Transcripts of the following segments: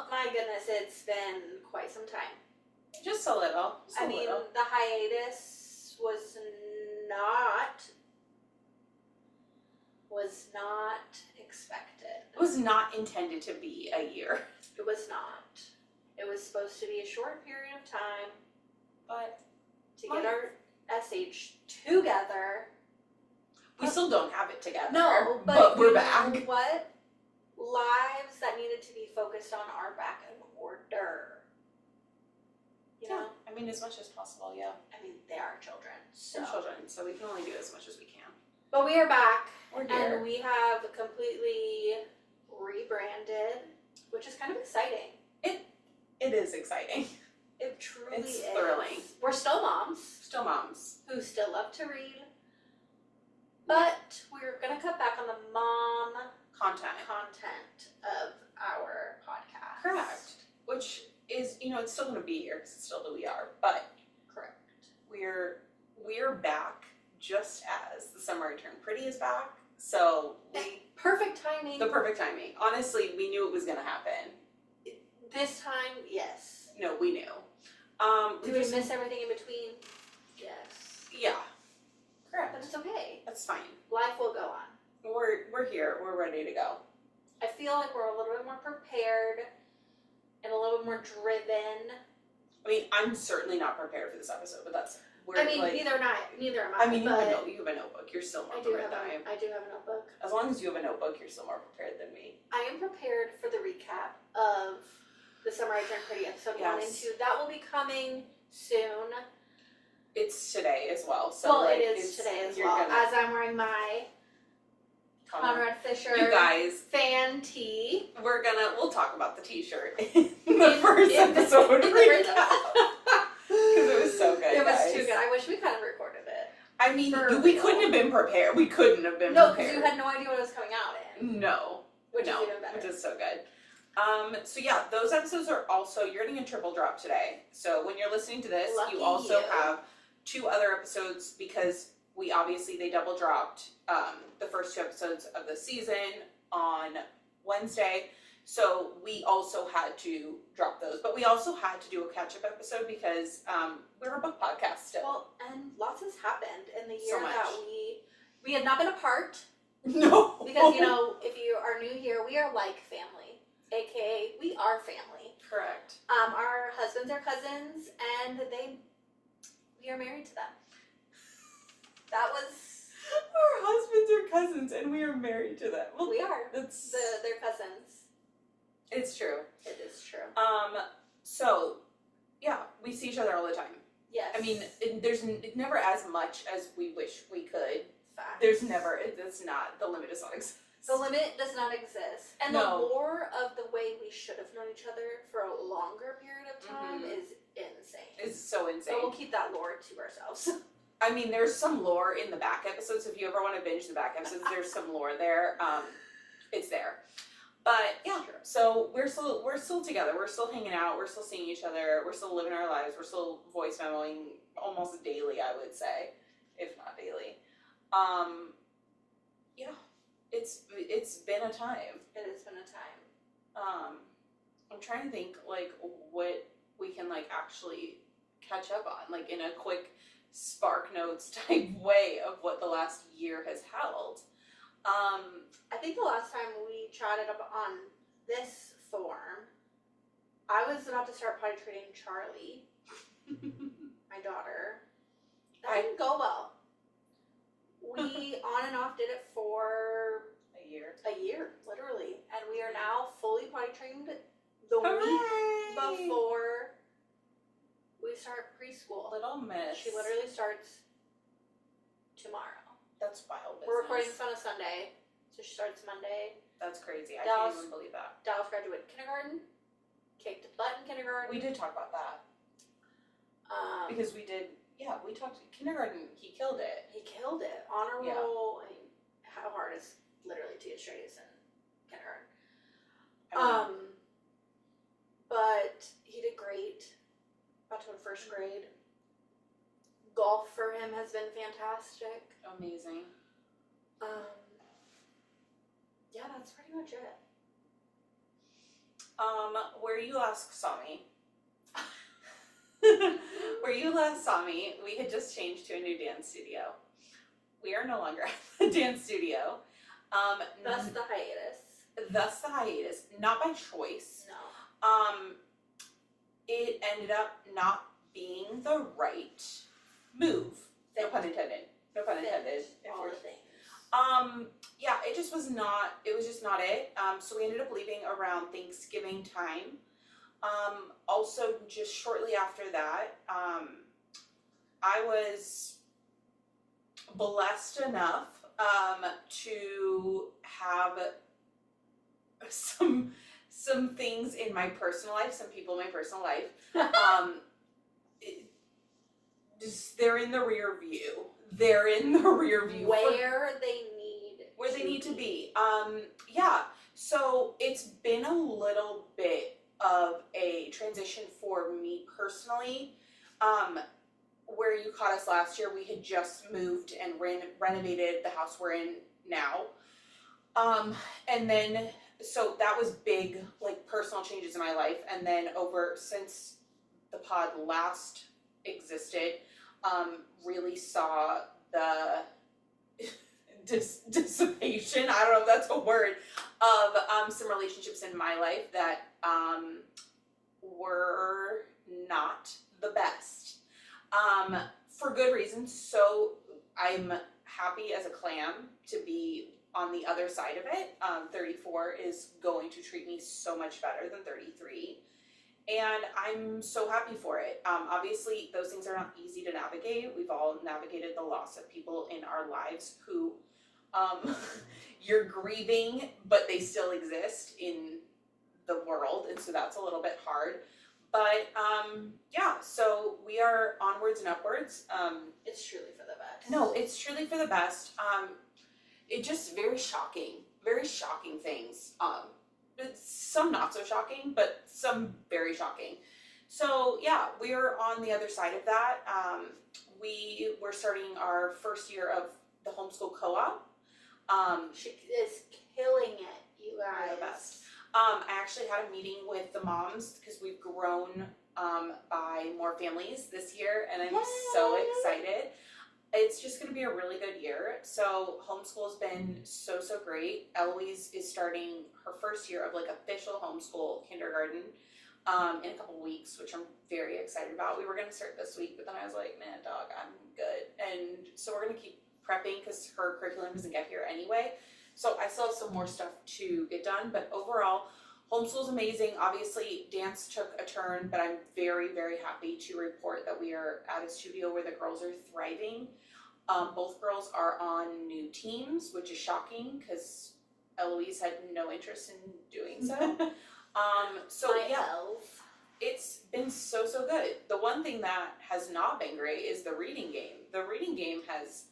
my goodness, it's been quite some time. Just a little. I mean, the hiatus was not expected. It was not intended to be a year. It was not. It was supposed to be a short period of time, But to get our SH together. we still don't have it together. No, but we're you back. know what? Lives that needed to be focused on are back in order. You know? I mean, as much as possible, yeah. I mean, they are children. So. They're children, so we can only do as much as we can. But we are back. We're here. And we have completely rebranded, which is kind of exciting. It is exciting. It truly It's is. thrilling. We're still moms. Still moms. Who still love to read. But we're going to cut back on the mom content of our podcast. Correct. Which is, it's still going to be here because it's still who we are. But correct. We're back just as the Summer I Turned Pretty is back. So perfect timing. The perfect timing. Honestly, we knew it was going to happen. This time, yes. No, we knew. Did we miss everything in between? Yes. Yeah. Correct. But it's okay. That's fine. Life will go on. We're here. We're ready to go. I feel like we're a little bit more prepared and a little bit more driven. I mean, I'm certainly not prepared for this episode, but that's neither am I. I mean, you have a notebook. You're still more prepared than I am. I do have a notebook. As long as you have a notebook, you're still more prepared than me. I am prepared for the recap of the Summer I Turned Pretty episode 1 and 2. That will be coming soon. It's today as well. So well, it is today as well. As I'm wearing my Conrad Fisher you guys fan tee. We'll talk about the t-shirt in the first episode. Because it was so good. It was too good. I wish we kind of recorded it. I mean, we couldn't have been prepared. We couldn't have been prepared. No, because you had no idea what it was coming out in. No. Which is even better. Which is so good. So yeah, those episodes are also, you're getting a triple drop today. So when you're listening to this, Lucky you also have 2 other episodes because they double dropped the first 2 episodes of the season on Wednesday. So we also had to drop those. But we also had to do a catch-up episode because we're a book podcast still. Well, and lots has happened in the year so that we had not been apart. No. Because, if you are new here, we are like family. AKA, we are family. Correct. Our husbands are cousins, and we are married to them. That was... Our husbands are cousins, and we are married to them. Well, we are. That's... They're cousins. It's true. It is true. So, yeah, we see each other all the time. Yes. I mean, there's never as much as we wish we could. Fact. The limit does not exist. The limit does not exist. And the lore of the way we should have known each other for a longer period of time is insane. It's so insane. But we'll keep that lore to ourselves. I mean, there's some lore in the back episodes. If you ever want to binge the back episodes, there's some lore there. It's there. But yeah, so we're still together. We're still hanging out. We're still seeing each other. We're still living our lives. We're still voice memoing almost daily, I would say, if not daily. Yeah, it's been a time. It has been a time. I'm trying to think what we can actually catch up on, in a quick Spark Notes type way of what the last year has held. I think the last time we chatted up on this form, I was about to start potty training Charlie, my daughter. That didn't go well. We on and off did it for a year, literally, and we are now fully potty trained the week before we start preschool. Little miss. She literally starts tomorrow. That's wild business. We're recording this on a Sunday, so she starts Monday. That's crazy. I can't even believe that. Dallas graduated kindergarten, kicked butt in kindergarten. We did talk about that. Because we talked kindergarten. He killed it. He killed it. Honor roll. I mean, how hard is literally to get straight A's in kindergarten? But he did great. About to go to first grade. Golf for him has been fantastic. Amazing. Yeah, that's pretty much it. Where you last saw me, we had just changed to a new dance studio. We are no longer at the dance studio. Thus the hiatus. Thus the hiatus, not by choice. No. It ended up not being the right move. No pun intended. No pun intended. All the things. Yeah, it just was not, it was just not it. So we ended up leaving around Thanksgiving time. Also just shortly after that, I was blessed enough, to have some things in my personal life, some people in my personal life, they're in the rear view. They're in the rear view. Where they need to be. Yeah. So it's been a little bit of a transition for me personally. Where you caught us last year, we had just moved and renovated the house we're in now. And then, so that was big, like, personal changes in my life. And then since the pod last existed, really saw the dissipation, I don't know if that's a word, of some relationships in my life that were not the best. For good reasons. So I'm happy as a clam to be on the other side of it. 34 is going to treat me so much better than 33. And I'm so happy for it. Obviously, those things are not easy to navigate. We've all navigated the loss of people in our lives who you're grieving, but they still exist in the world. And so that's a little bit hard. But yeah, so we are onwards and upwards. It's truly for the best. No, it's truly for the best. It just very shocking things. Some not so shocking, but some very shocking. So yeah, we are on the other side of that. We were starting our first year of the homeschool co-op. She is killing it, you guys. We're the best. I actually had a meeting with the moms because we've grown by more families this year, and I'm so excited. It's just going to be a really good year. So homeschool has been so great. Eloise is starting her first year of like official homeschool kindergarten in a couple weeks, which I'm very excited about. We were going to start this week, but then I was like, man, dog, I'm good. And so we're going to keep prepping because her curriculum doesn't get here anyway. So I still have some more stuff to get done, but overall, homeschool's amazing. Obviously, dance took a turn, but I'm very happy to report that we are at a studio where the girls are thriving. Both girls are on new teams, which is shocking because Eloise had no interest in doing so. It's been so good. The one thing that has not been great is the reading game. The reading game has...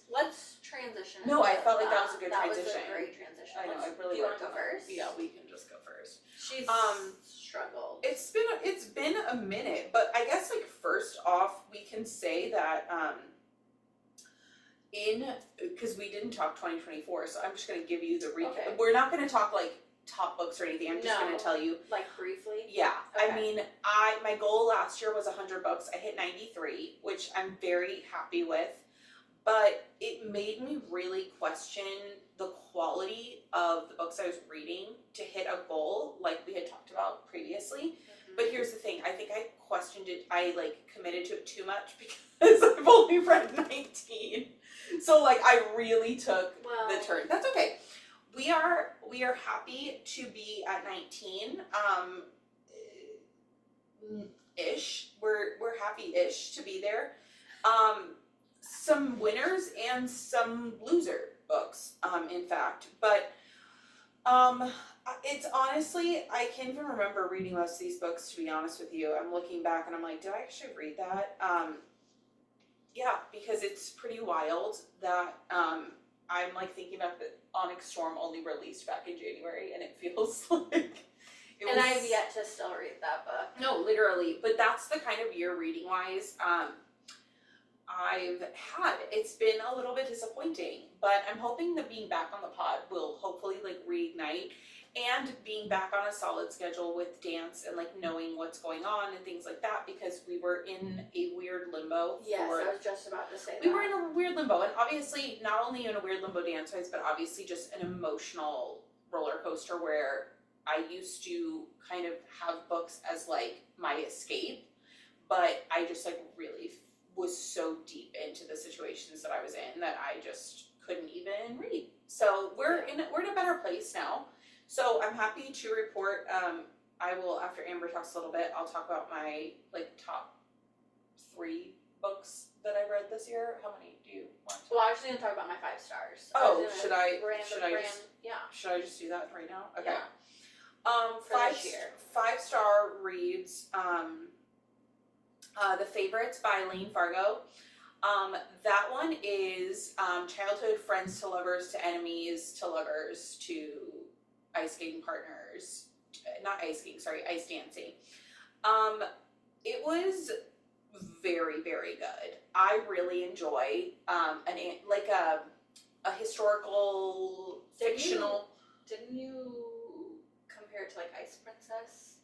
Let's transition. No, I felt like that was a good transition. That was a great transition. I know, I really do you want liked to go first? Yeah, we can just go first. She's struggled. It's been a minute, but I guess like first off, we can say that because we didn't talk 2024, so I'm just going to give you the recap. Okay. We're not going to talk like top books or anything. I'm just going to tell you like briefly. Yeah, okay. I mean, my goal last year was 100 books. I hit 93, which I'm very happy with. But it made me really question the quality of the books I was reading to hit a goal like we had talked about previously. Mm-hmm. But here's the thing, I think I questioned it, I like committed to it too much because I've only read 19. So like I really took the turn. That's okay. We are happy to be at 19. Ish. We're happy-ish to be there. Some winners and some loser books, in fact. But it's honestly, I can't even remember reading most of these books, to be honest with you. I'm looking back and I'm like, did I actually read that? Yeah, because it's pretty wild that I'm like thinking about the Onyx Storm only released back in January, and it feels like and I've yet to still read that book. No, literally. But that's the kind of year reading-wise I've had. It's been a little bit disappointing, but I'm hoping that being back on the pod will hopefully like reignite and being back on a solid schedule with dance and like knowing what's going on and things like that, because we were in a weird limbo. Yes, I was just about to say we were in a weird limbo, and obviously not only in a weird limbo dance-wise, but obviously just an emotional roller coaster where I used to kind of have books as like my escape, but I just like really was so deep into the situations that I was in that I just couldn't even read. So we're in a better place now. So I'm happy to report. I will, after Amber talks a little bit, I'll talk about my like top 3 books that I read this year. How many do you want to? Well, I was just gonna talk about my 5 stars. Oh, should I just do that right now? Okay. Yeah. 5-star reads. The Favorites by Lane Fargo. That one is childhood friends to lovers to enemies to lovers to ice skating partners. Not ice skating, sorry, ice dancing. It was very, very good. I really enjoy a historical fictional. Didn't you compare it to like Ice Princess?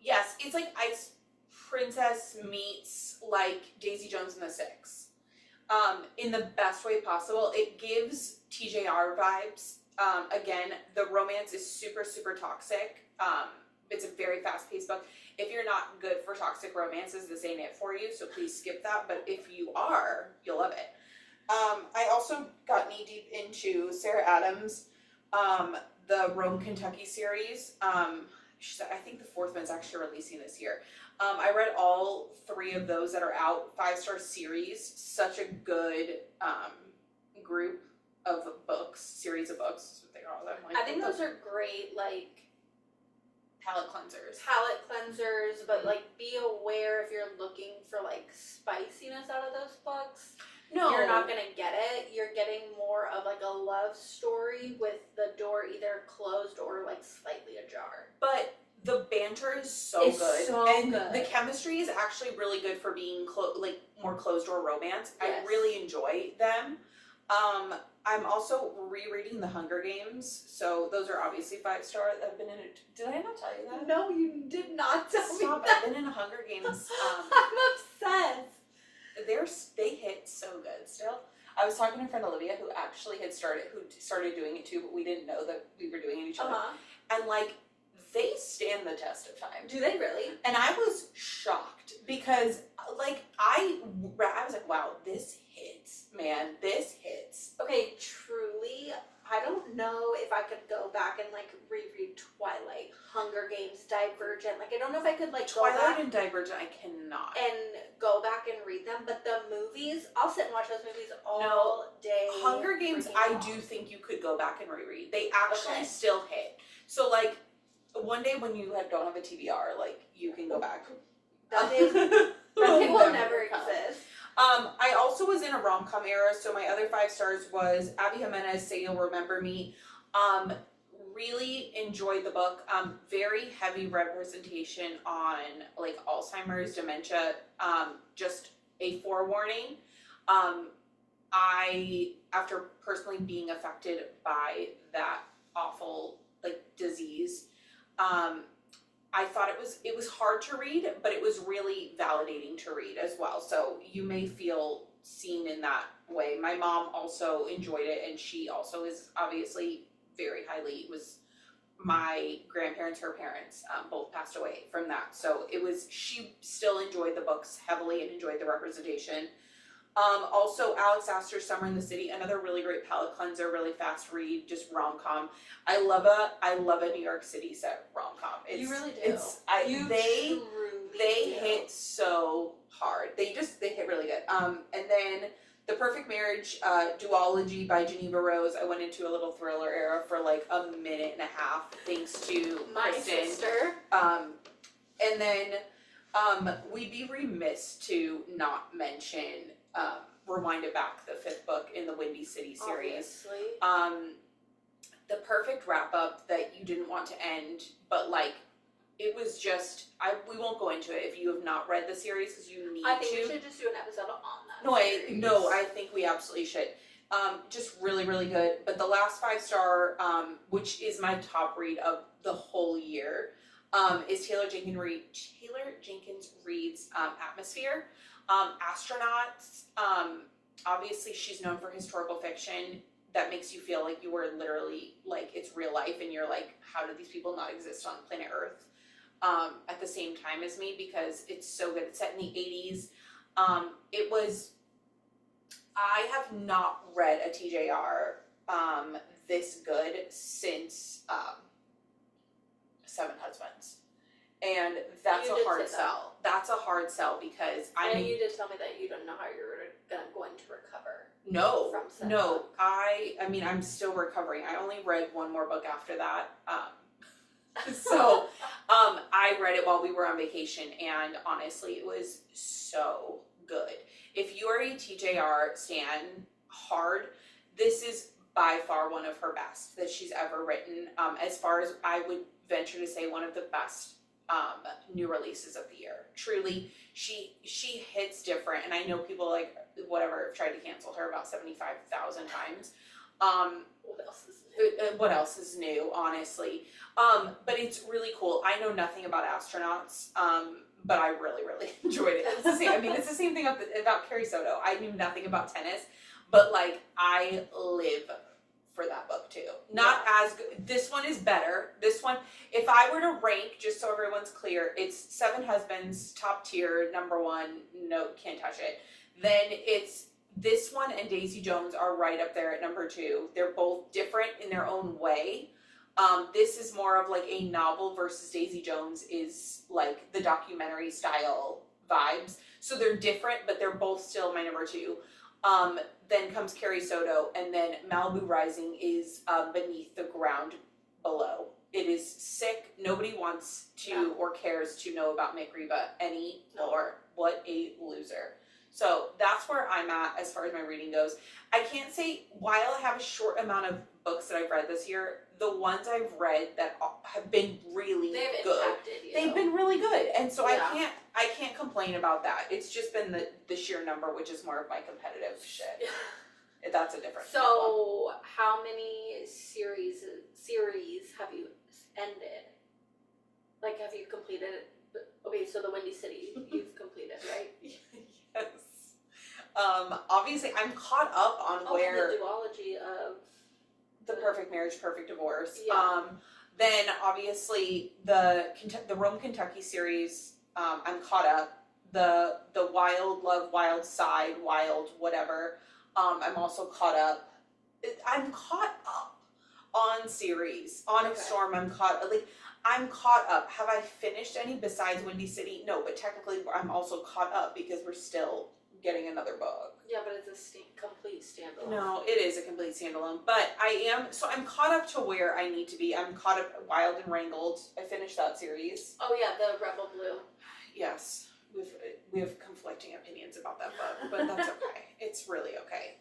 Yes, it's like Ice Princess meets like Daisy Jones and the Six. In the best way possible. It gives TJR vibes. Again, the romance is super, super toxic. It's a very fast-paced book. If you're not good for toxic romances, this ain't it for you, so please skip that. But if you are, you'll love it. I also got knee-deep into Sarah Adams, the Rome, Kentucky series. I think the 4th one's actually releasing this year. I read all 3 of those that are out. 5-star series. Such a good group of books, series of books is what they call them. Like, I think those are great, like palate cleansers. But like be aware if you're looking for like spiciness out of those books. No, you're not gonna get it. You're getting more of like a love story with the door either closed or like slightly ajar. But the banter is so good, and good. The chemistry is actually really good for being more closed door romance. Yes. I really enjoy them. I'm also rereading The Hunger Games, so those are obviously 5-star. I've been in it. Did I not tell you that? No, you did not tell me that. I've been in a Hunger Games. I'm obsessed. They hit so good still. I was talking to a friend Olivia who actually started doing it too, but we didn't know that we were doing it each other. And like, they stand the test of time. Do they really? And I was shocked because like I was like, wow, this hits, man, this hits. Okay, truly, I don't know if I could go back and like reread Twilight, Hunger Games, Divergent. Like I don't know if I could like Twilight go back and Divergent, I cannot. and go back and read them. But the movies, I'll sit and watch those movies all day. Hunger Games, I do think you could go back and reread. They actually still hit. So like one day when you don't have a TBR, like you can go back. That day will never exist. I also was in a rom-com era, so my other 5 stars was Abby Jimenez, Say You'll Remember Me. Really enjoyed the book. Very heavy representation on like Alzheimer's, dementia. Just a forewarning. After personally being affected by that awful like disease, I thought it was hard to read, but it was really validating to read as well. So you may feel seen in that way. My mom also enjoyed it, and she also is obviously was my grandparents, her parents, both passed away from that. So she still enjoyed the books heavily and enjoyed the representation. Also Alex Astor's Summer in the City, another really great palate cleanser, really fast read, just rom-com. I love a New York City set rom-com. You really do. They hit so hard. They hit really good. And then The Perfect Marriage duology by Geneva Rose. I went into a little thriller era for like a minute and a half, thanks to my Kristen. sister. And then we'd be remiss to not mention Rewind It Back, the 5th book in the Windy City series. Obviously. The perfect wrap up that you didn't want to end, but like it was just we won't go into it if you have not read the series because you need to. I think we should just do an episode on that. I think we absolutely should. Just really, really good. But the last 5-star, which is my top read of the whole year is Taylor Jenkins Reid's Atmosphere. Astronauts, obviously she's known for historical fiction that makes you feel like you were literally, like, it's real life, and you're like, how did these people not exist on planet Earth at the same time as me, because it's so good. It's set in the 80s. I have not read a TJR this good since Seven Husbands. And that's a hard sell. That's a hard sell because and you did tell me that you don't know how you're going to recover. No. I mean, I'm still recovering. I only read one more book after that. So I read it while we were on vacation, and honestly, it was so good. If you are a TJR stan hard, this is by far one of her best that she's ever written. As far as I would venture to say, one of the best new releases of the year. Truly, she hits different, and I know people like whatever have tried to cancel her about 75,000 times. What else is new, honestly? But it's really cool. I know nothing about astronauts, but I really, really enjoyed it. It's the same. I mean, it's the same thing about Carrie Soto. I knew nothing about tennis, but like I live for that book too. Not as good. This one is better. This one, if I were to rank, just so everyone's clear, it's Seven Husbands, top tier, number one. No, can't touch it. Then it's this one and Daisy Jones are right up there at number 2. They're both different in their own way. This is more of like a novel versus Daisy Jones is like the documentary style vibes. So they're different, but they're both still my number 2. Then comes Carrie Soto, and then Malibu Rising is Beneath the Ground Below. It is sick. Nobody wants to or cares to know about Mick Riva anymore. What a loser. So that's where I'm at as far as my reading goes. I can't say, while I have a short amount of books that I've read this year, the ones I've read that have been really good. They've been really good. And so I can't complain about that. It's just been the sheer number, which is more of my competitive shit. That's a different So how many series have you ended? Like, have you completed? Okay, so the Windy City you've completed, right? Yes. Obviously, I'm caught up on where the duology of The Perfect Marriage, Perfect Divorce. Yeah. Then obviously the Rome Kentucky series. I'm caught up. The Wild Love, Wild Side, Wild whatever. I'm also caught up. I'm caught up on series. Onyx Storm. I'm caught up. Have I finished any besides Windy City? No, but technically I'm also caught up because we're still getting another book. Yeah, but it's a complete standalone. No, it is a complete standalone. But I'm caught up to where I need to be. I'm caught up Wild and Wrangled. I finished that series. Oh yeah, the Rebel Blue. Yes. We have conflicting opinions about that book, but that's okay. It's really okay.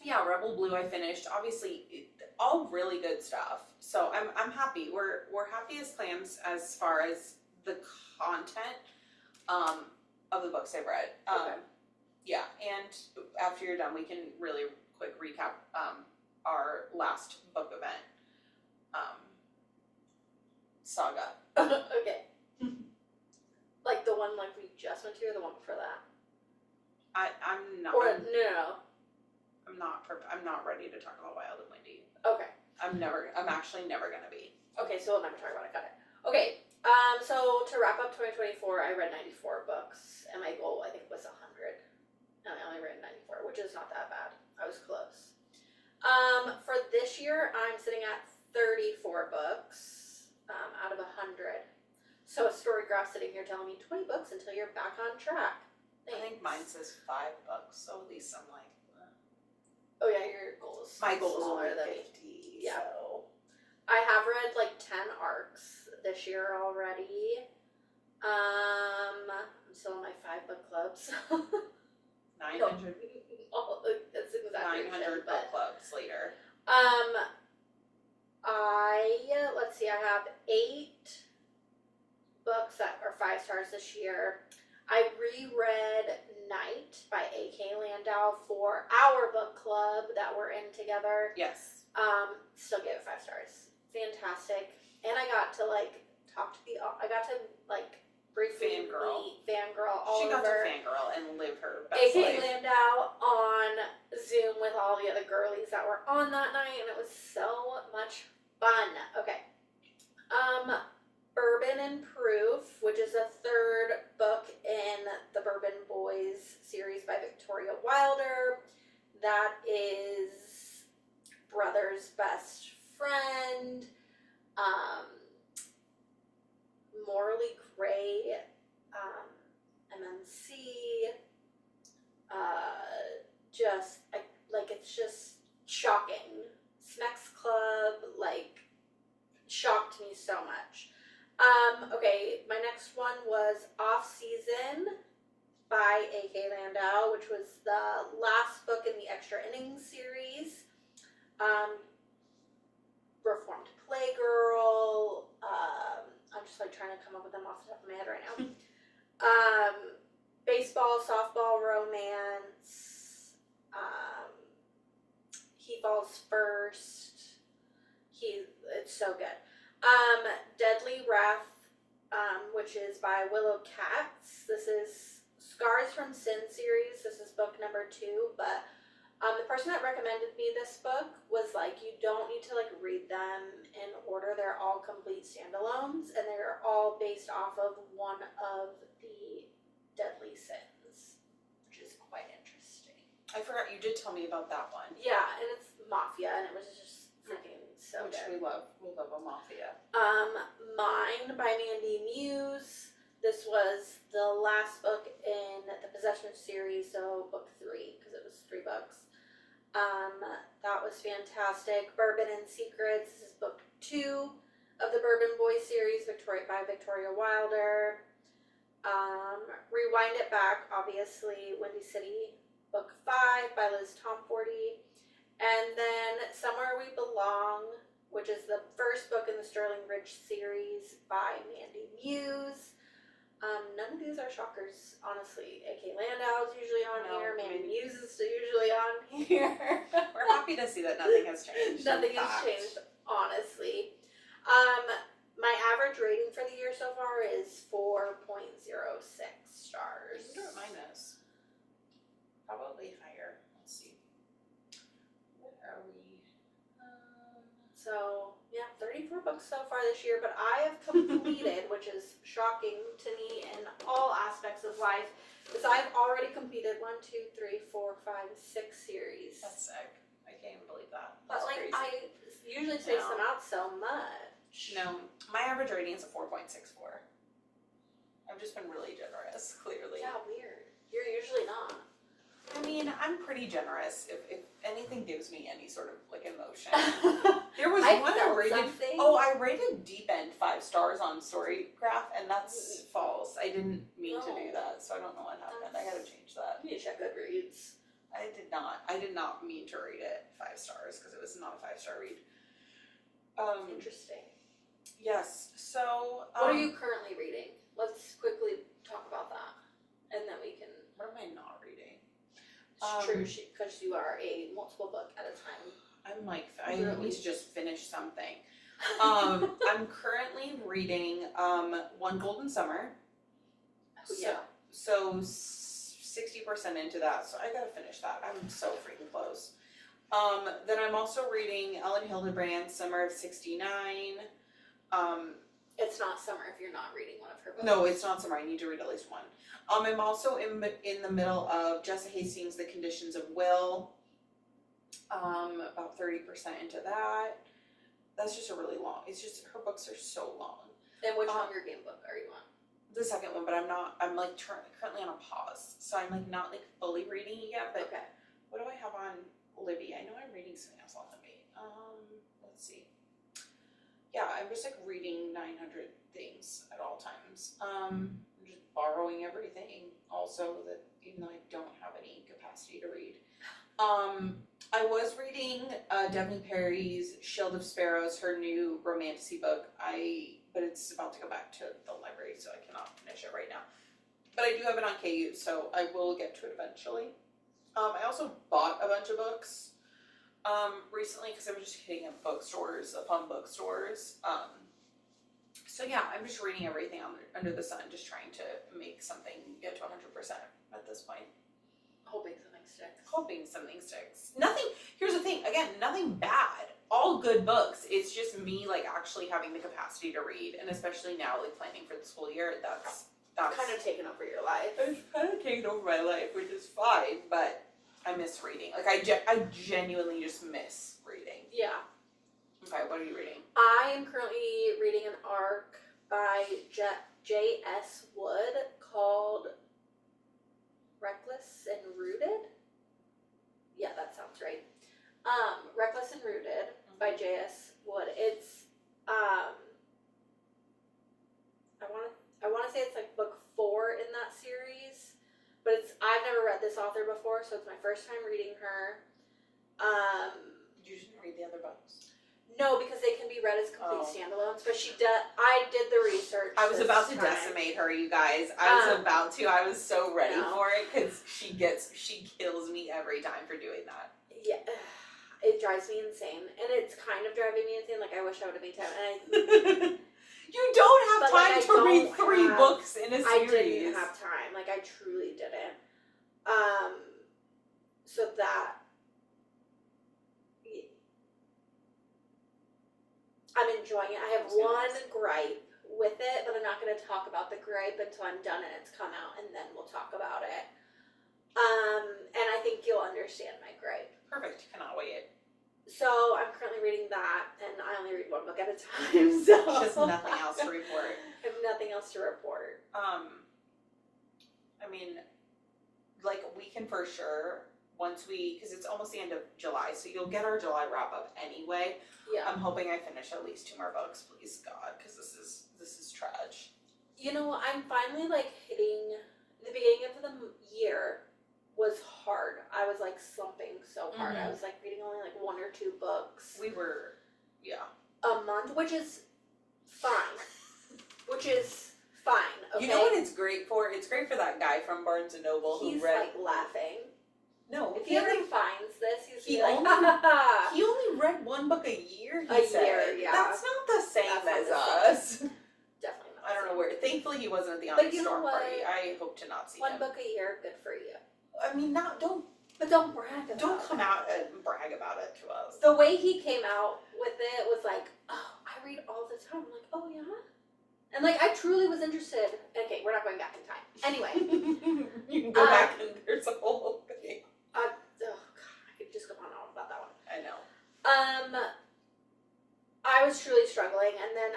Yeah, Rebel Blue I finished. Obviously, all really good stuff. So I'm happy. We're happy as clams as far as the content of the books I've read. Yeah, and after you're done, we can really quick recap our last book event saga. Okay. Like the one like we just went to, or the one before that? I'm not. Or no. I'm not ready to talk about Wild and Windy. Okay. I'm actually never gonna be. Okay, so we'll never talk about it. Got it. Okay. So to wrap up 2024, I read 94 books, and my goal I think was 100. And I only read 94, which is not that bad. I was close. For this year, I'm sitting at 34 books out of 100. So a story graph sitting here telling me 20 books until you're back on track. Thanks. I think mine says 5 books, so at least I'm like. Oh yeah, your goal is my goal is smaller only than 50. Yeah. So. I have read like 10 arcs this year already. I'm still in my 5 book clubs. 900. Oh, that's exactly 900 book clubs later. Let's see, I have 8 books that are 5 stars this year. I reread Night by A.K. Landau for our book club that we're in together. Yes. Still gave it 5 stars. fantastic. And I got to like talk to I got to like briefly fangirl all She got over to fangirl and live her best AK life. Landau on Zoom with all the other girlies that were on that night, and it was so much fun. Okay. Bourbon and Proof, which is a third book in the Bourbon Boys series by Victoria Wilder. That is brother's best friend, morally gray, MMC, just, like, it's just shocking. Smex Club, like, shocked me so much. Okay, my next one was Off Season by A.K. Landau, which was the last book in the Extra Innings series. Reformed Playgirl. I'm just like trying to come up with them off the top of my head right now. Baseball, softball, romance. He Falls First. It's so good. Deadly Wrath, which is by Willow Katz. This is Scars from Sin series. This is book number 2, but the person that recommended me this book was like, you don't need to like read them in order. They're all complete standalones, and they're all based off of one of the deadly sins, which is quite interesting. I forgot you did tell me about that one. Yeah, and it's mafia, and it was just freaking so Which good. we love. We love a mafia. Mine by Mandy Muse. This was the last book in the Possession series, so book 3, because it was 3 books. That was fantastic. Bourbon and Secrets. This is book 2 of the Bourbon Boys series, by Victoria Wilder. Rewind It Back, obviously, Windy City, book 5 by Liz Tomforty. And then Somewhere We Belong, which is the first book in the Sterling Ridge series by Mandy Muse. None of these are shockers, honestly. A.K. Landau is usually on here. Mandy Muse is usually on here. We're happy to see that nothing has changed. Nothing has changed, honestly. My average rating for the year so far is 4.06 stars. I wonder what mine is. Probably higher. Let's see. What are we? So, yeah, 34 books so far this year, but I have completed, which is shocking to me in all aspects of life, because I've already completed 1, 2, 3, 4, 5, 6 series. That's sick. I can't even believe that. But, That's like, crazy. I usually space them out so much. No, my average rating is a 4.64. I've just been really generous, clearly. Yeah, weird. You're usually not. I mean, I'm pretty generous if anything gives me any sort of, like, emotion. There was one I rated. Something. Oh, I rated Deep End 5 stars on Storygraph, and that's false. I didn't mean to do that, so I don't know what happened. I gotta change that. You need to check Goodreads. I did not mean to rate it 5 stars because it was not a 5-star read. Interesting. Yes. So. What are you currently reading? Let's quickly talk about that, and then we can. What am I not reading? It's true, because you are a multiple book at a time. I'm like, I need to just finish something. I'm currently reading One Golden Summer. Oh, yeah. So 60% into that, so I gotta finish that. I'm so freaking close. Then I'm also reading Ellen Hildebrand's Summer of '69. It's not summer if you're not reading one of her books. No, it's not summer. I need to read at least one. I'm also in the middle of Jessa Hastings' The Conditions of Will. About 30% into that. That's just a really long. It's just her books are so long. And which Hunger Game book are you on? The second one, but I'm like currently on a pause, so I'm like not like fully reading it yet. But okay. What do I have on Libby? I know I'm reading something else on Libby. Let's see. Yeah, I'm just like reading 900 things at all times. I'm just borrowing everything. Also, that even though I don't have any capacity to read. I was reading Devney Perry's Shield of Sparrows, her new romantasy book. But it's about to go back to the library, so I cannot finish it right now. But I do have it on KU, so I will get to it eventually. I also bought a bunch of books. Recently, because I'm just hitting up bookstores upon bookstores. So yeah, I'm just reading everything under the sun, just trying to make something get to 100% at this point. Hoping something sticks. Hoping something sticks. Nothing, here's the thing, again, nothing bad. All good books. It's just me, like, actually having the capacity to read, and especially now, like, planning for the school year, that's kind of taken over your life. It's kind of taken over my life, which is fine, but I miss reading. Like, I genuinely just miss reading. Yeah. Okay, what are you reading? I am currently reading an arc by J.S. Wood called Reckless and Rooted. Yeah, that sounds right. Reckless and Rooted by J.S. Wood. It's I want to say it's like book 4 in that series, but I've never read this author before, so it's my first time reading her. You didn't read the other books? No, because they can be read as complete standalones. But I did the research. I was about to decimate her, you guys. I was so ready for it because she kills me every time for doing that. Yeah, it drives me insane, and it's kind of driving me insane. Like, I wish I would have made time. And you don't have time to read 3 books in a series. I didn't have time. Like, I truly didn't. So that. I'm enjoying it. I have one gripe with it, but I'm not going to talk about the gripe until I'm done and it's come out, and then we'll talk about it. And I think you'll understand my gripe. Perfect. Cannot wait. So I'm currently reading that, and I only read one book at a time. So just nothing else to report. I have nothing else to report. I mean, like, we can for sure, because it's almost the end of July, so you'll get our July wrap up anyway. Yeah. I'm hoping I finish at least 2 more books, please God, because this is trash. You know, I'm finally, like, hitting the beginning of the year was hard. I was, like, slumping so hard. I was, like, reading only, like, 1 or 2 books. We were, yeah. A month, which is fine. Okay? You know what it's great for? It's great for that guy from Barnes & Noble who read... He's, like, laughing. No. If he ever finds this, he only read 1 book a year, he said. Year, yeah. That's not the same as us. Definitely not. I don't know where. Thankfully, he wasn't at the Onyx Storm party. I hope to not see 1 him. book a year, good for you. I mean, don't brag about it. Don't come out and brag about it to us. The way he came out with it was like, oh, I read all the time. I'm like, oh, yeah? And, like, I truly was interested. Okay, we're not going back in time. Anyway. You can go back and there's a whole thing. Oh, God, I could just go on and on about that one. I know. I was truly struggling, and then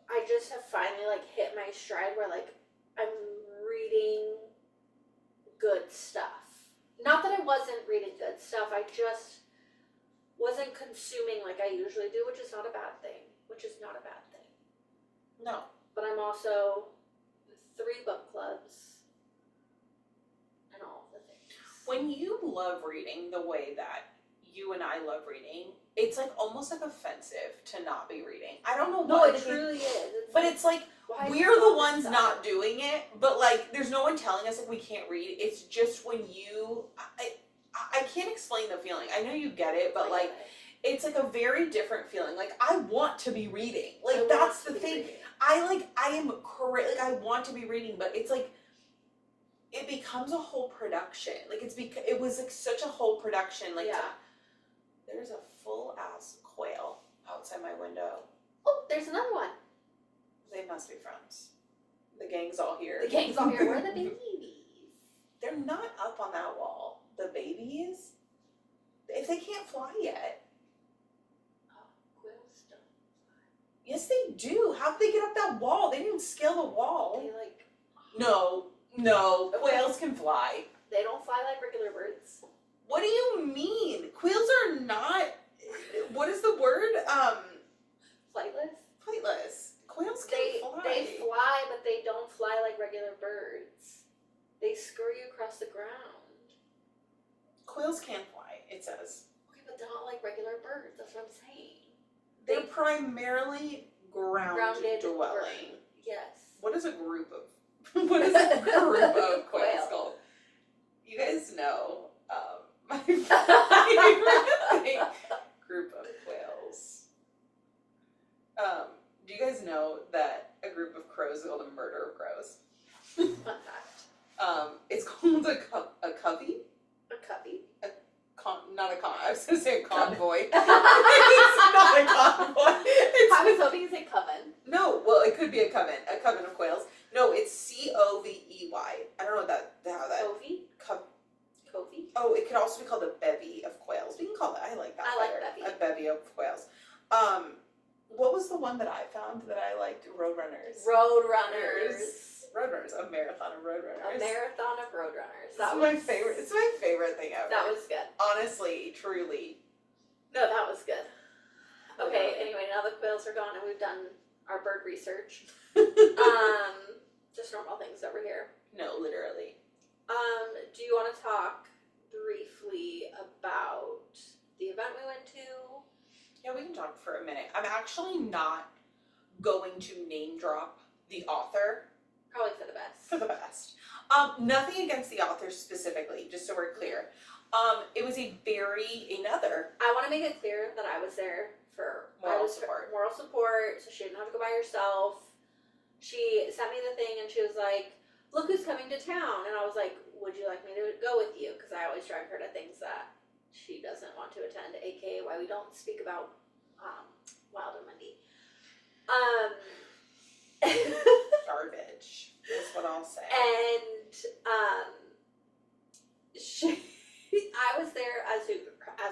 I just have finally, like, hit my stride where, like, I'm reading good stuff. Not that I wasn't reading good stuff, I just wasn't consuming like I usually do, which is not a bad thing. No. But I'm also 3 book clubs and all the things. When you love reading the way that you and I love reading, it's like almost like offensive to not be reading. I don't know why. No, it truly is. It's like we're the ones not doing it, but like there's no one telling us like we can't read. It's just when I can't explain the feeling. I know you get it, but like it's like a very different feeling. Like I want to be reading. Like that's the thing. I want to be reading, but it's like it becomes a whole production. Like it was like such a whole production. Like there's a full ass quail outside my window. Oh, there's another one. They must be friends. The gang's all here. Where are the babies? They're not up on that wall. The babies? If they can't fly yet. Oh, quails don't fly. Yes, they do. How did they get up that wall? They didn't scale the wall. They like... No. Quails can fly. They don't fly like regular birds. What do you mean? Quails are not... What is the word? Flightless? Flightless. Quails can fly. They fly, but they don't fly like regular birds. They scurry across the ground. Quails can fly, it says. Okay, but they're not like regular birds. That's what I'm saying. They're primarily grounded dwelling. Yes. What is a group of quails called? You guys know. My favorite thing. Group of quails. Do you guys know that a group of crows is called a murder of crows? Fun fact. It's called a covey. A cubby. Not a con. I was gonna say a convoy. It's not a convoy. I was hoping you say coven. No, well, it could be a coven of quails. No, it's Covey. I don't know how that. Covey? Covey? Oh, it could also be called a bevy of quails. We can call it. I like that. I like bevy. A bevy of quails. What was the one that I found that I liked? Roadrunners. Roadrunners. Roadrunners. A marathon of roadrunners. A marathon of roadrunners. That's my favorite. It's my favorite thing ever. That was good. Honestly, truly. No, that was good. Okay, anyway, now the quails are gone and we've done our bird research. Just normal things over here. No, literally. Do you want to talk briefly about the event we went to? Yeah, we can talk for a minute. I'm actually not going to name drop the author. Probably for the best. For the best. Nothing against the author specifically, just so we're clear. It was another. I want to make it clear that I was there for Moral support, so she didn't have to go by herself. She sent me the thing and she was like, look who's coming to town. And I was like, would you like me to go with you? Because I always drive her to things that she doesn't want to attend, aka why we don't speak about Wild and Mundy. Garbage is what I'll say. And I was there as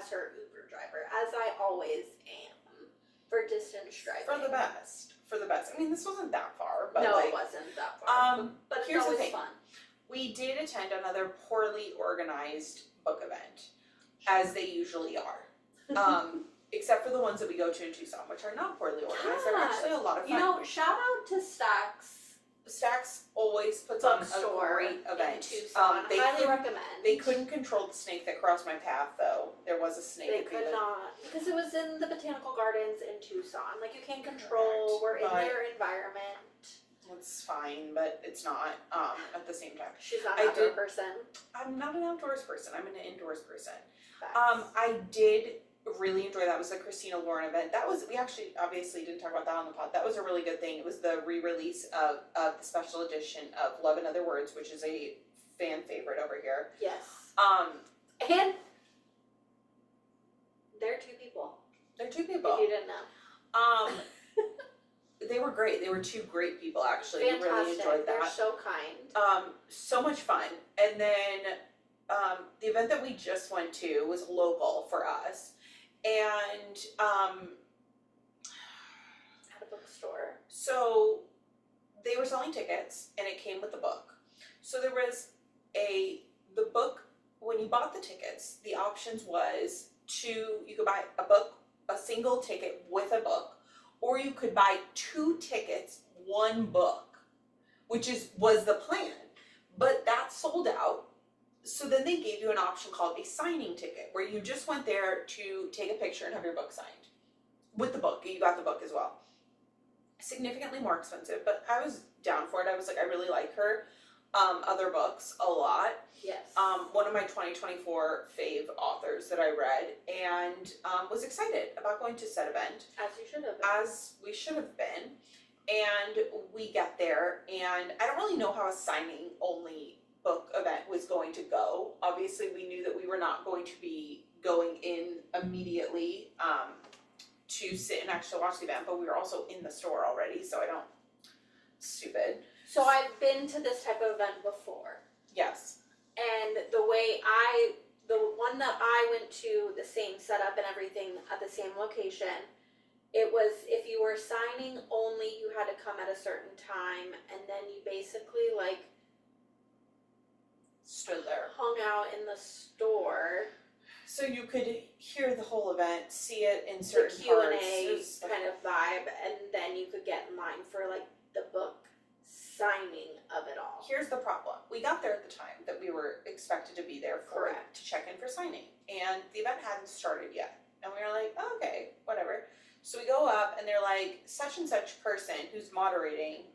her Uber driver, as I always am for distance driving. For the best. I mean, this wasn't that far, but no, like, it wasn't that far. But here's it's always the thing. fun. We did attend another poorly organized book event, as they usually are. Except for the ones that we go to in Tucson, which are not poorly organized. They're actually a lot of fun. You know, shout out to Stax. Stax always puts on a great event. In Tucson. They highly recommend. They couldn't control the snake that crossed my path, though. There was a snake. They could not, because it was in the botanical gardens in Tucson. Like, you can't control. We're in their environment. It's fine, but it's not. At the same time, she's not an outdoor person. I'm not an outdoors person. I'm an indoors person. Facts. I did really enjoy that. It was the Christina Lauren event. That was, we actually obviously didn't talk about that on the pod. That was a really good thing. It was the re-release of the special edition of Love in Other Words, which is a fan favorite over here. Yes. And they're two people. They're two people. If you didn't know. They were great. They were two great people, actually. Fantastic. Really enjoyed that. They're so kind. So much fun. And then the event that we just went to was local for us. And at a bookstore. So they were selling tickets and it came with the book. So there was the book, when you bought the tickets, the options was you could buy a single ticket with a book, or you could buy 2 tickets, 1 book, which was the plan. But that sold out. So then they gave you an option called a signing ticket, where you just went there to take a picture and have your book signed. With the book, you got the book as well. Significantly more expensive, but I was down for it. I was like, I really like her other books a lot. Yes. One of my 2024 fave authors that I read, and was excited about going to said event. As you should have been. As we should have been. And we get there, and I don't really know how a signing only book event was going to go. Obviously, we knew that we were not going to be going in immediately to sit and actually watch the event, but we were also in the store already, so stupid. So I've been to this type of event before. Yes. And the one that I went to, the same setup and everything at the same location, it was, if you were signing only, you had to come at a certain time, and then you basically stood there, hung out in the store. So you could hear the whole event, see it in certain the Q&A parts. kind of vibe, and then you could get in line for the book signing of it all. Here's the problem. We got there at the time that we were expected to be there for. Correct. To check in for signing, and the event hadn't started yet. And we were like, oh, okay, whatever. So we go up, and they're like, such and such person who's moderating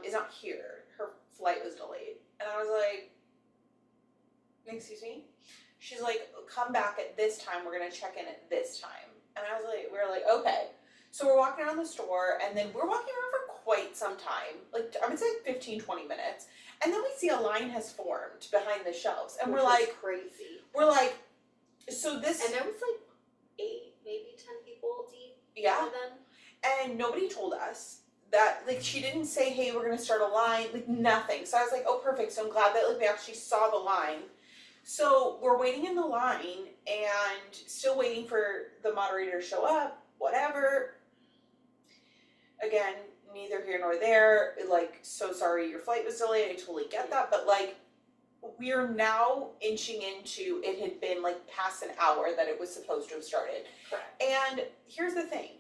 is not here. Her flight was delayed. And I was like, excuse me? She's like, come back at this time, we're gonna check in at this time. And we were like, okay. So we're walking around the store, and then we're walking around for quite some time, like I would say 15, 20 minutes. And then we see a line has formed behind the shelves, and Which we're like, crazy. We're like, so this, and there was like 8, maybe 10 people deep. yeah, Then. and nobody told us that, like, she didn't say, hey, we're gonna start a line, like, nothing. So I was like, oh, perfect. So I'm glad that, like, we actually saw the line. So we're waiting in the line and still waiting for the moderator to show up, whatever. Again, neither here nor there. Like, so sorry your flight was delayed. I totally get that. But, like, we're now inching into, it had been, like, past an hour that it was supposed to have started. Correct. And here's the thing.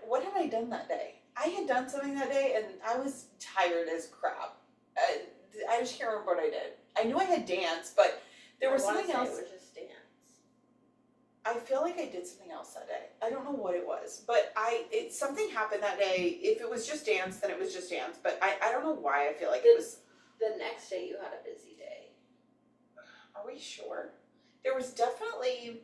What had I done that day? I had done something that day and I was tired as crap. I just can't remember what I did. I knew I had dance, but there was something else. It was just dance. I feel like I did something else that day. I don't know what it was, but something happened that day. If it was just dance, then it was just dance. But I don't know why I feel like it was. The next day you had a busy day. Are we sure? There was definitely.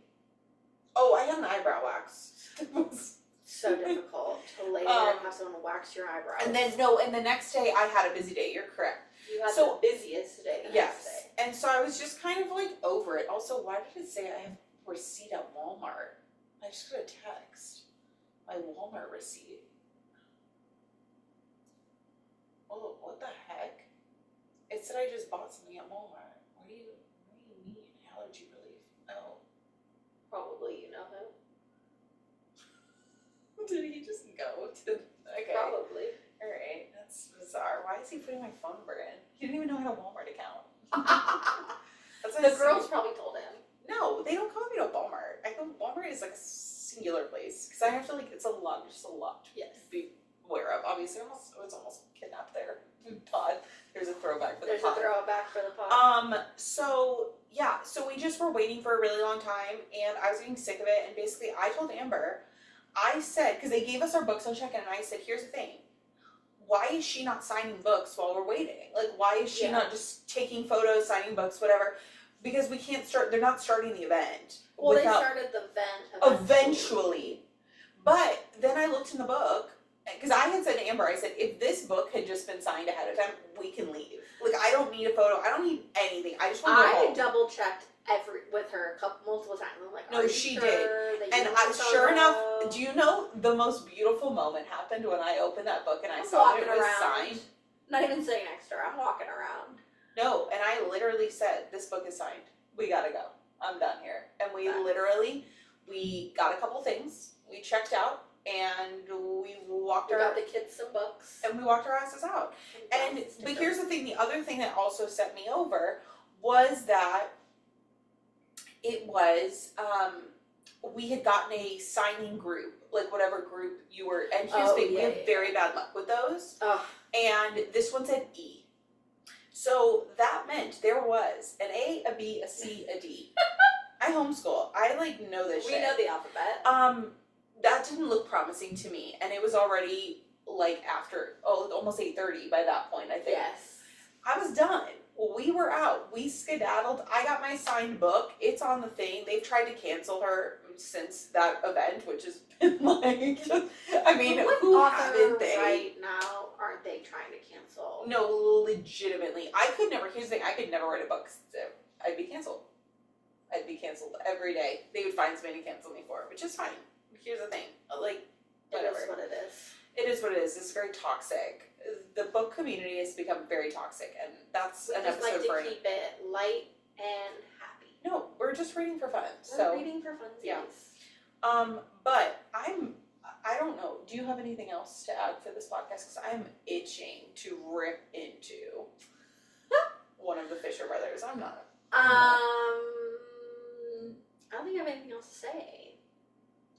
Oh, I had an eyebrow wax. It was so difficult to lay there and have someone wax your eyebrows. And then the next day I had a busy day. You're correct. You had the busiest day. Yes. And so I was just kind of like over it. Also, why did it say I have a receipt at Walmart? I just got a text. My Walmart receipt. Oh, what the heck? It said I just bought something at Walmart. What do you mean? Allergy relief. Oh. Probably you know who. Did he just go to okay. Probably. Alright, that's bizarre. Why is he putting my phone number in? He didn't even know how to Walmart account. That's The girls probably told him. No, they don't call me to Walmart. I go Walmart is like a singular place because I have to it's a lot to be aware of. Obviously, I was almost kidnapped there. Pod. There's a throwback for the pod. There's a throwback for the pod. So we just were waiting for a really long time, and I was getting sick of it. And basically, I told Amber, I said, because they gave us our books on check-in, and I said, here's the thing. Why is she not signing books while we're waiting? Like, why is she not just taking photos, signing books, whatever? Because we can't start, they're not starting the event. Well, they started the event eventually. But then I looked in the book, because I had said to Amber, I said, if this book had just been signed ahead of time, we can leave. Like, I don't need a photo. I don't need anything. I just want to go home. I double-checked with her multiple times. I'm like, no, she did. And sure enough, do you know the most beautiful moment happened when I opened that book and I saw that it was signed? Not even sitting next to her. I'm walking around. No, and I literally said, this book is signed. We gotta go. I'm done here. And we got a couple things. We checked out and we got the kids some books. And we walked our asses out. But here's the thing, the other thing that also set me over was that it was, we had gotten a signing group, like whatever group you were, and here's the thing, we had very bad luck with those. And this one said E. So that meant there was an A, a B, a C, a D. I homeschool. I know this shit. We know the alphabet. That didn't look promising to me, and it was already after almost 8:30 by that point, I think. Yes. I was done. Well, we were out. We skedaddled. I got my signed book. It's on the thing. They've tried to cancel her since that event, which has been I mean, who haven't they? Right now, aren't they trying to cancel? No, legitimately. Here's the thing, I could never write a book. I'd be canceled. I'd be canceled every day. They would find somebody to cancel me for it, which is fine. Here's the thing, whatever. It is what it is. It is what it is. It's very toxic. The book community has become very toxic, and that's an episode for We just like to keep it light and happy. No, we're just reading for fun. We're reading for funsies. Yeah. But I don't know. Do you have anything else to add for this podcast? Because I'm itching to rip into one of the Fisher brothers. I'm not. I don't think I have anything else to say.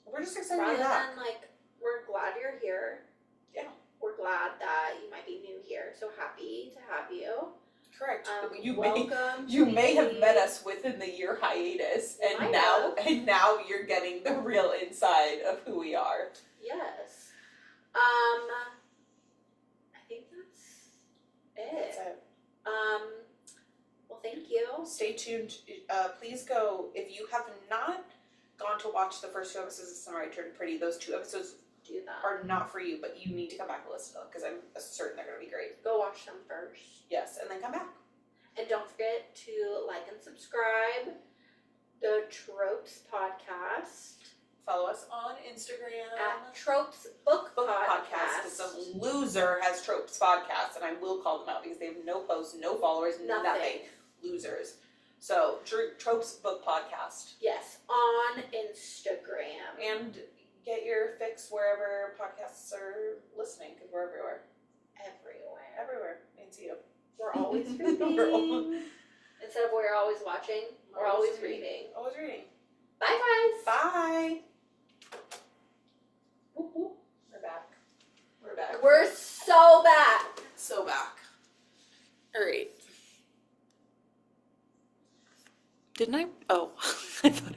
We're just excited Rather to be back. than we're glad you're here. Yeah. We're glad that you might be new here. So happy to have you. Correct. Welcome. You may have met us within the year hiatus, and now you're getting the real inside of who we are. Yes. I think that's it. That's it. Well, thank you now. Stay tuned. Please go, if you have not gone to watch the first 2 episodes of Summer I Turned Pretty, those 2 episodes Do that. are not for you, but you need to come back and listen to them because I'm certain they're going to be great. Go watch them first. Yes, and then come back. And don't forget to like and subscribe the Tropes Podcast Follow us on Instagram. at Tropes Book Podcast. Podcast. Some loser has Tropes Podcast, and I will call them out because they have no posts, no followers, nothing. Losers. So, Tropes Book Podcast. Yes, on Instagram. And get your fix wherever podcasts are listening, because we're everywhere. Everywhere. Everywhere. I can see you. We're always reading. Instead of we're always watching, we're always reading. Always reading. Bye, guys. Bye. Whoop, whoop. We're back. We're back. We're so back. So back. All right. Didn't I? Oh, I thought